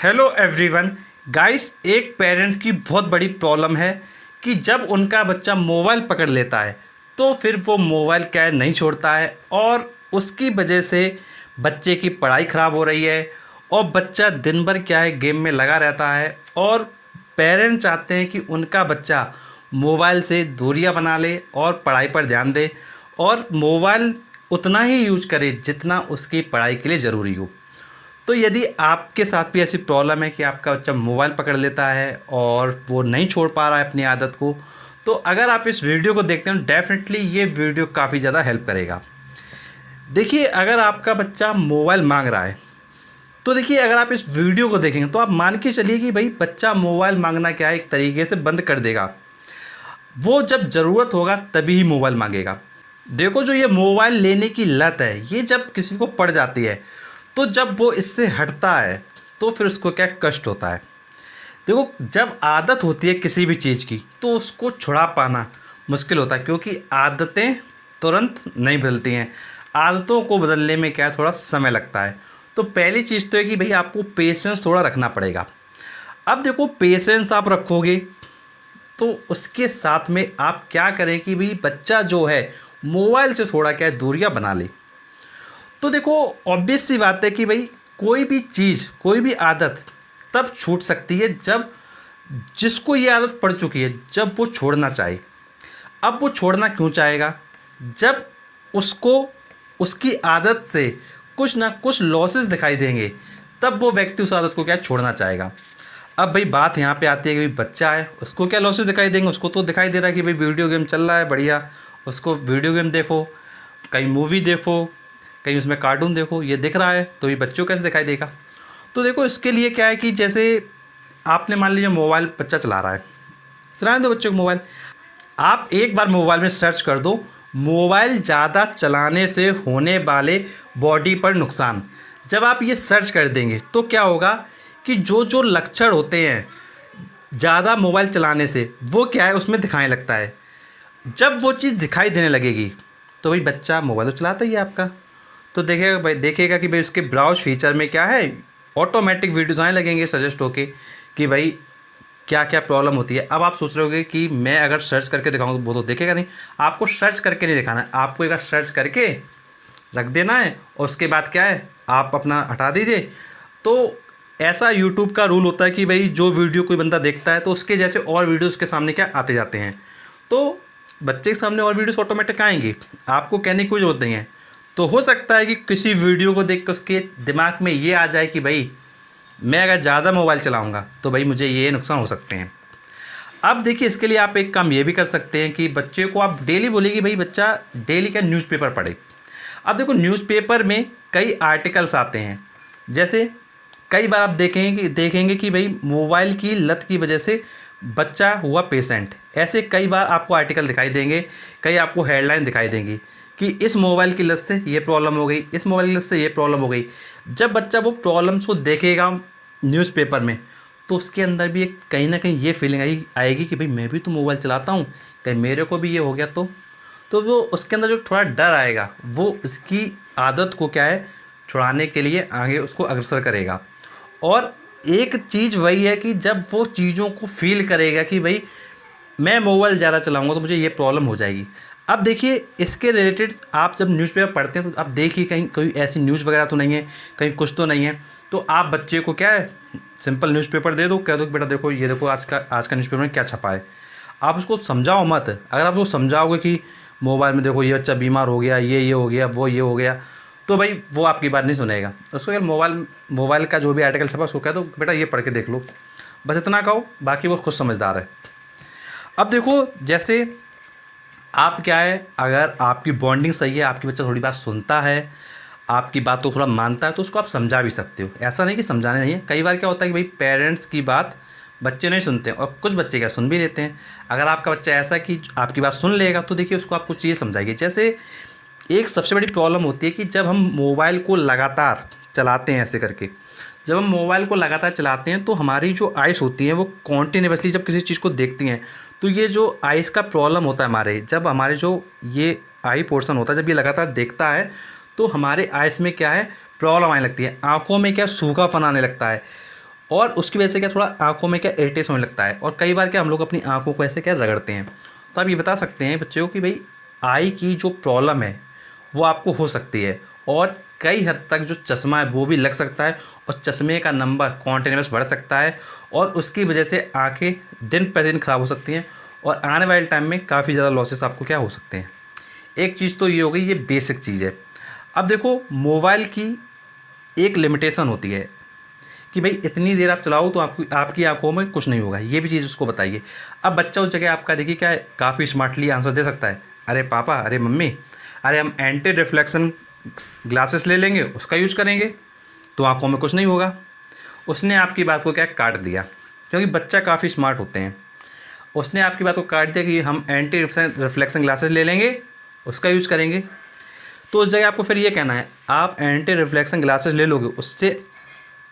Hello everyone guys, एक parents की बहुत बड़ी प्रॉब्लम है कि जब उनका बच्चा मोबाइल पकड़ लेता है तो फिर वो मोबाइल क्या है नहीं छोड़ता है और उसकी वजह से बच्चे की पढ़ाई ख़राब हो रही है और बच्चा दिन भर क्या है गेम में लगा रहता है। और पेरेंट्स चाहते हैं कि उनका बच्चा मोबाइल से दूरियां बना ले और पढ़ाई पर ध्यान दे और मोबाइल उतना ही यूज करे जितना उसकी पढ़ाई के लिए ज़रूरी हो। तो यदि आपके साथ भी ऐसी प्रॉब्लम है कि आपका बच्चा मोबाइल पकड़ लेता है और वो नहीं छोड़ पा रहा है अपनी आदत को, तो अगर आप इस वीडियो को देखते हैं डेफिनेटली ये वीडियो काफ़ी ज़्यादा हेल्प करेगा। देखिए, अगर आपका बच्चा मोबाइल मांग रहा है तो देखिए, अगर आप इस वीडियो को देखेंगे तो आप मान के चलिए कि भाई बच्चा मोबाइल मांगना क्या है एक तरीके से बंद कर देगा। वो जब ज़रूरत होगा तभी ही मोबाइल मांगेगा। देखो, जो ये मोबाइल लेने की लत है ये जब किसी को पड़ जाती है तो जब वो इससे हटता है तो फिर उसको क्या कष्ट होता है। देखो, जब आदत होती है किसी भी चीज़ की तो उसको छुड़ा पाना मुश्किल होता है, क्योंकि आदतें तुरंत नहीं बदलती हैं। आदतों को बदलने में क्या थोड़ा समय लगता है। तो पहली चीज़ तो है कि भाई आपको पेशेंस थोड़ा रखना पड़ेगा। अब देखो, पेशेंस आप रखोगे तो उसके साथ में आप क्या करें कि भाई बच्चा जो है मोबाइल से थोड़ा क्या है दूरियां बना ले। तो देखो, ऑब्वियस सी बात है कि भाई कोई भी चीज़, कोई भी आदत तब छूट सकती है जब जिसको ये आदत पड़ चुकी है जब वो छोड़ना चाहे। अब वो छोड़ना क्यों चाहेगा? जब उसको उसकी आदत से कुछ ना कुछ लॉसेस दिखाई देंगे तब वो व्यक्ति उस आदत को क्या छोड़ना चाहेगा। अब भाई बात यहाँ पे आती है कि भाई बच्चा है, उसको क्या लॉसेस दिखाई देंगे? उसको तो दिखाई दे रहा है कि भाई वीडियो गेम चल रहा है बढ़िया, उसको वीडियो गेम देखो, कहीं मूवी देखो, कहीं उसमें कार्टून देखो, ये दिख रहा है, तो ये बच्चों को कैसे दिखाई देगा? तो देखो, इसके लिए क्या है कि जैसे आपने मान लीजिए मोबाइल बच्चा चला रहा है, चलाने दो बच्चे को मोबाइल। आप एक बार मोबाइल में सर्च कर दो मोबाइल ज़्यादा चलाने से होने वाले बॉडी पर नुकसान। जब आप ये सर्च कर देंगे तो क्या होगा कि जो जो लक्षण होते हैं ज़्यादा मोबाइल चलाने से वो क्या है उसमें दिखाने लगता है। जब वो चीज़ दिखाई देने लगेगी तो भाई बच्चा मोबाइल तो चलाता ही है आपका, तो देखेगा कि भाई उसके ब्राउज फीचर में क्या है, ऑटोमेटिक वीडियोज़ आने लगेंगे सजेस्ट होके कि भाई क्या क्या प्रॉब्लम होती है। अब आप सोच रहे होगे कि मैं अगर सर्च करके दिखाऊंगा तो वो तो देखेगा नहीं। आपको सर्च करके नहीं दिखाना है, आपको एक बार सर्च करके रख देना है और उसके बाद क्या है आप अपना हटा दीजिए। तो ऐसा यूट्यूब का रूल होता है कि भाई जो वीडियो कोई बंदा देखता है तो उसके जैसे और वीडियोज़ के सामने क्या आते जाते हैं, तो बच्चे के सामने और वीडियोज़ ऑटोमेटिक आएंगी, आपको कहने की कोई ज़रूरत नहीं है। तो हो सकता है कि किसी वीडियो को देख कर उसके दिमाग में ये आ जाए कि भाई मैं अगर ज़्यादा मोबाइल चलाऊंगा तो भाई मुझे ये नुकसान हो सकते हैं। अब देखिए, इसके लिए आप एक काम ये भी कर सकते हैं कि बच्चे को आप डेली बोलिए कि भाई बच्चा डेली का न्यूज़पेपर पढ़े। अब देखो, न्यूज़पेपर में कई आर्टिकल्स आते हैं, जैसे कई बार आप देखेंगे कि भाई मोबाइल की लत की वजह से बच्चा हुआ पेशेंट, ऐसे कई बार आपको आर्टिकल दिखाई देंगे, कई आपको हेडलाइन दिखाई देंगी कि इस मोबाइल की लत से ये प्रॉब्लम हो गई, इस मोबाइल की लत से ये प्रॉब्लम हो गई। जब बच्चा वो प्रॉब्लम्स को देखेगा न्यूज़पेपर में तो उसके अंदर भी एक कहीं ना कहीं ये फीलिंग आएगी कि भाई मैं भी तो मोबाइल चलाता हूँ, कहीं मेरे को भी ये हो गया तो वो उसके अंदर जो थोड़ा डर आएगा वो उसकी आदत को क्या है छुड़ाने के लिए आगे उसको अग्रसर करेगा। और एक चीज़ वही है कि जब वो चीज़ों को फील करेगा कि भाई मैं मोबाइल ज़्यादा चलाऊंगा तो मुझे ये प्रॉब्लम हो जाएगी। अब देखिए, इसके रिलेटेड आप जब न्यूज़पेपर पढ़ते हैं तो आप देखिए कहीं कोई ऐसी न्यूज़ वगैरह तो नहीं है, कहीं कुछ तो नहीं है। तो आप बच्चे को क्या है सिंपल न्यूज़पेपर दे दो, कह दो कि बेटा देखो ये देखो आज का न्यूज़पेपर में क्या छपा है। आप उसको समझाओ मत। अगर आप उसको समझाओगे कि मोबाइल में देखो ये बच्चा बीमार हो गया, ये हो गया, वो ये हो गया, तो भाई वो आपकी बात नहीं सुनेगा। उसको यार मोबाइल का जो भी आर्टिकल छपा उसको कह दो बेटा ये पढ़ के देख लो, बस इतना कहो, बाकी वो खुद समझदार है। अब देखो, जैसे आप क्या है अगर आपकी बॉन्डिंग सही है, आपकी बच्चा थोड़ी बात सुनता है, आपकी बात को थोड़ा मानता है तो उसको आप समझा भी सकते हो। ऐसा नहीं कि समझाने नहीं है, कई बार क्या होता है कि भाई पेरेंट्स की बात बच्चे नहीं सुनते हैं और कुछ बच्चे क्या सुन भी लेते हैं। अगर आपका बच्चा ऐसा कि आपकी बात सुन लेगा तो देखिए उसको आप कुछ चीज़ समझाइए। जैसे एक सबसे बड़ी प्रॉब्लम होती है कि जब हम मोबाइल को लगातार चलाते हैं ऐसे करके, जब हम मोबाइल को लगातार चलाते हैं तो हमारी जो आइस होती हैं वो कॉन्टीन्यूसली जब किसी चीज़ को देखती हैं तो ये जो आइस का प्रॉब्लम होता है जब हमारे जो ये आई पोर्शन होता है जब ये लगातार देखता है तो हमारे आइस में क्या है प्रॉब्लम आने लगती है, आँखों में क्या सूखापन आने लगता है और उसकी वजह से क्या थोड़ा आँखों में क्या इरिटेशन होने लगता है, और कई बार क्या हम लोग अपनी आँखों को ऐसे क्या रगड़ते हैं। तो आप ये बता सकते हैं बच्चों को कि भाई आई की जो प्रॉब्लम है वो आपको हो सकती है, और कई हद तक जो चश्मा है वो भी लग सकता है, और चश्मे का नंबर कॉन्टिन्यूस बढ़ सकता है, और उसकी वजह से आंखें दिन पर दिन ख़राब हो सकती हैं, और आने वाले टाइम में काफ़ी ज़्यादा लॉसेस आपको क्या हो सकते हैं। एक चीज़ तो ये हो गई, ये बेसिक चीज़ है। अब देखो मोबाइल की एक लिमिटेशन होती है कि भाई इतनी देर आप चलाओ तो आपकी आंखों में कुछ नहीं होगा, ये भी चीज़ उसको बताइए। अब बच्चा उस जगह आपका देखिए क्या है, काफ़ी स्मार्टली आंसर दे सकता है, अरे पापा, अरे मम्मी, अरे हम एंटी रिफ्लेक्शन ग्लासेस ले लेंगे, उसका यूज करेंगे तो आंखों में कुछ नहीं होगा। उसने आपकी बात को क्या काट दिया, क्योंकि बच्चा काफ़ी स्मार्ट होते हैं। उसने आपकी बात को काट दिया कि हम एंटी रिफ्लेक्शन ग्लासेस ले लेंगे, उसका यूज करेंगे। तो उस जगह आपको फिर ये कहना है, आप एंटी रिफ्लेक्शन ग्लासेस ले लोगे, उससे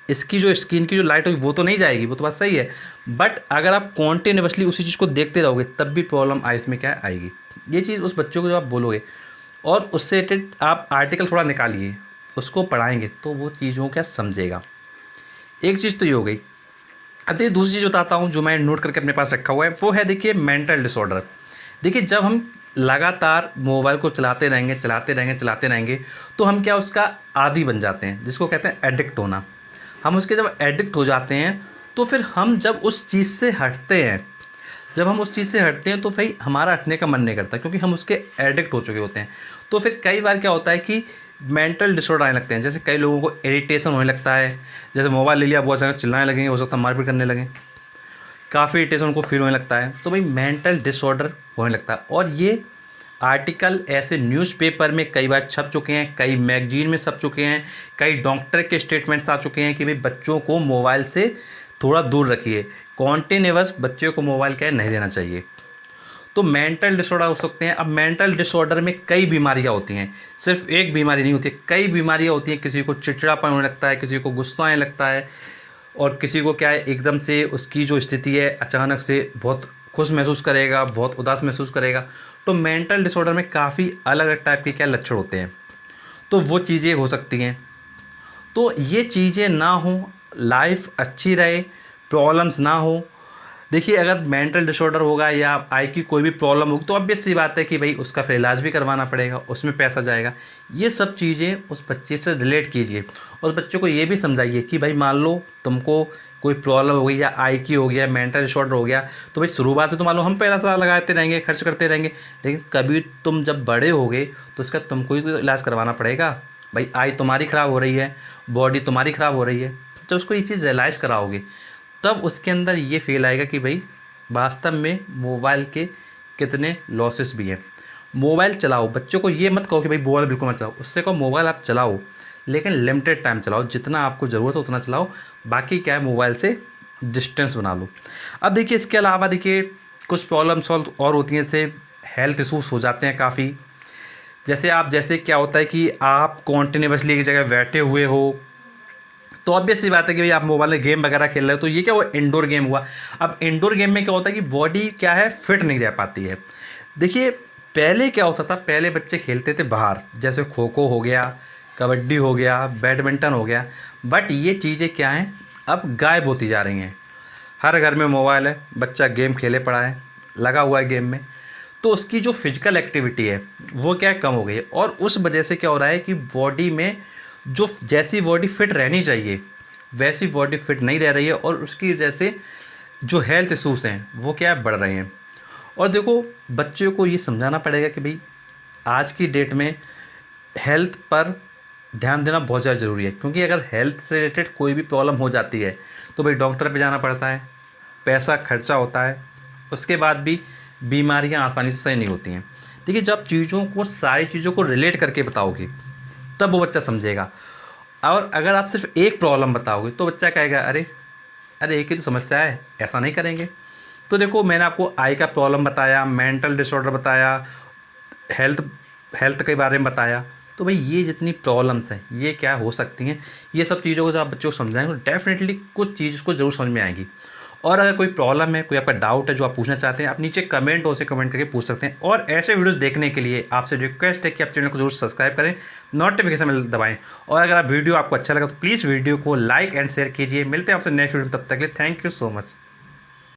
इसकी जो स्किन की जो लाइट होगी वो तो नहीं जाएगी, वो तो बात सही है, बट अगर आप कॉन्टिन्यूसली उसी चीज़ को देखते रहोगे तब भी प्रॉब्लम आइस में क्या आएगी। ये चीज़ उस बच्चों को जब आप बोलोगे और उससे रिलेटेड आप आर्टिकल थोड़ा निकालिए, उसको पढ़ाएंगे तो वो चीज़ों क्या समझेगा। एक चीज़ तो ये हो गई। अब देखिए दूसरी चीज़ बताता हूँ जो मैं नोट करके अपने पास रखा हुआ है, वो है देखिए मेंटल डिसऑर्डर। देखिए जब हम लगातार मोबाइल को चलाते रहेंगे तो हम क्या उसका आदी बन जाते हैं, जिसको कहते हैं एडिक्ट होना। हम उसके जब एडिक्ट हो जाते हैं तो फिर हम जब उस चीज़ से हटते हैं, तो भाई हमारा हटने का मन नहीं करता, क्योंकि हम उसके एडिक्ट हो चुके होते हैं। तो फिर कई बार क्या होता है कि मेंटल डिसऑर्डर आने लगते हैं, जैसे कई लोगों को इरिटेशन होने लगता है, जैसे मोबाइल ले लिया बहुत सारे चिल्लाने लगेंगे, हो सकता है मारपीट करने लगें, काफ़ी इरिटेशन उनको फील होने लगता है, तो भाई मेंटल डिसऑर्डर होने लगता है। और ये आर्टिकल ऐसे न्यूज़पेपर में कई बार छप चुके हैं, कई मैगजीन में छप चुके हैं, कई डॉक्टर के स्टेटमेंट्स आ चुके हैं कि भाई बच्चों को मोबाइल से थोड़ा दूर रखिए, कॉन्टिन्यूअस बच्चों को मोबाइल क्या नहीं देना चाहिए। तो मेंटल डिसऑर्डर हो सकते हैं। अब मेंटल डिसऑर्डर में कई बीमारियां होती हैं, सिर्फ एक बीमारी नहीं होती है, कई बीमारियां होती हैं। किसी को चिड़चिड़ापन होने लगता है, किसी को गुस्सा आने लगता है, और किसी को क्या है एकदम से उसकी जो स्थिति है अचानक से बहुत खुश महसूस करेगा, बहुत उदास महसूस करेगा। तो मेंटल डिसऑर्डर में काफ़ी अलग अलग टाइप के क्या लक्षण होते हैं, तो वो चीज़ें हो सकती हैं। तो ये चीज़ें ना हो, लाइफ अच्छी रहे, प्रॉब्लम्स ना हो। देखिए अगर मेंटल डिसऑर्डर होगा या आई की कोई भी प्रॉब्लम होगी तो ऑब्वियस सी बात है कि भाई उसका फिर इलाज भी करवाना पड़ेगा, उसमें पैसा जाएगा। ये सब चीज़ें उस बच्चे से रिलेट कीजिए, उस बच्चे को ये भी समझाइए कि भाई मान लो तुमको कोई प्रॉब्लम हो गई, या आई की हो गया, मेंटल डिसऑर्डर हो गया, तो भाई शुरुआत में तो मान लो हम पैसा लगाते रहेंगे, खर्च करते रहेंगे, लेकिन कभी तुम जब बड़े होगे तो उसका तुमको ही तो इलाज करवाना पड़ेगा। भाई आई तुम्हारी ख़राब हो रही है, बॉडी तुम्हारी ख़राब हो रही है, जब उसको ये चीज़ रियलाइज़ कराओगे तब उसके अंदर ये फील आएगा कि भाई वास्तव में मोबाइल के कितने लॉसेस भी हैं। मोबाइल चलाओ, बच्चों को ये मत कहो कि भाई मोबाइल बिल्कुल मत चलाओ, उससे कहो मोबाइल आप चलाओ लेकिन लिमिटेड टाइम चलाओ, जितना आपको ज़रूरत है उतना चलाओ, बाकी क्या है मोबाइल से डिस्टेंस बना लो। अब देखिए इसके अलावा देखिए कुछ प्रॉब्लम सॉल्व और होती हैं, जैसे हेल्थ इशूज़ हो जाते हैं काफ़ी। जैसे क्या होता है कि आप कॉन्टिन्यूसली एक जगह बैठे हुए हो, तो ऑब्वियस सी बात है कि भाई आप मोबाइल में गेम वगैरह खेल रहे हो, तो ये क्या हुआ, इंडोर गेम हुआ। अब इंडोर गेम में क्या होता है कि बॉडी क्या है फिट नहीं रह पाती है। देखिए पहले क्या होता था, पहले बच्चे खेलते थे बाहर, जैसे खो खो हो गया, कबड्डी हो गया, बैडमिंटन हो गया, बट ये चीज़ें क्या हैं अब गायब होती जा रही हैं। हर घर में मोबाइल है, बच्चा गेम खेले पड़ा है, लगा हुआ है गेम में, तो उसकी जो फिजिकल एक्टिविटी है वो क्या कम हो गई है। और उस वजह से क्या हो रहा है कि बॉडी में जो जैसी बॉडी फिट रहनी चाहिए वैसी बॉडी फिट नहीं रह रही है, और उसकी वजह से जो हेल्थ इशूज़ हैं वो क्या बढ़ रहे हैं। और देखो बच्चों को ये समझाना पड़ेगा कि भाई आज की डेट में हेल्थ पर ध्यान देना बहुत ज़्यादा ज़रूरी है, क्योंकि अगर हेल्थ से रिलेटेड कोई भी प्रॉब्लम हो जाती है तो भाई डॉक्टर पे जाना पड़ता है, पैसा खर्चा होता है, उसके बाद भी बीमारियां आसानी से सही नहीं होती हैं। देखिए जब चीज़ों को सारी चीज़ों को रिलेट करके बताओगे तब वो बच्चा समझेगा, और अगर आप सिर्फ एक प्रॉब्लम बताओगे तो बच्चा कहेगा अरे अरे एक ही तो समस्या है, ऐसा नहीं करेंगे। तो देखो मैंने आपको आई का प्रॉब्लम बताया, मेंटल डिसऑर्डर बताया, हेल्थ के बारे में बताया, तो भाई ये जितनी प्रॉब्लम्स हैं ये क्या हो सकती हैं, ये सब चीज़ों को जब आप बच्चों को समझाएंगे तो डेफिनेटली कुछ चीज़ उसको ज़रूर समझ में आएगी। और अगर कोई प्रॉब्लम है, कोई आपका डाउट है जो आप पूछना चाहते हैं, आप नीचे कमेंट हो से कमेंट करके पूछ सकते हैं। और ऐसे वीडियोस देखने के लिए आपसे रिक्वेस्ट है कि आप चैनल को जरूर सब्सक्राइब करें, नोटिफिकेशन बेल दबाएं। और अगर आप वीडियो आपको अच्छा लगा तो प्लीज़ वीडियो को लाइक एंड शेयर कीजिए। मिलते हैं आपसे नेक्स्ट वीडियो में, तब तक के लिए थैंक यू सो मच।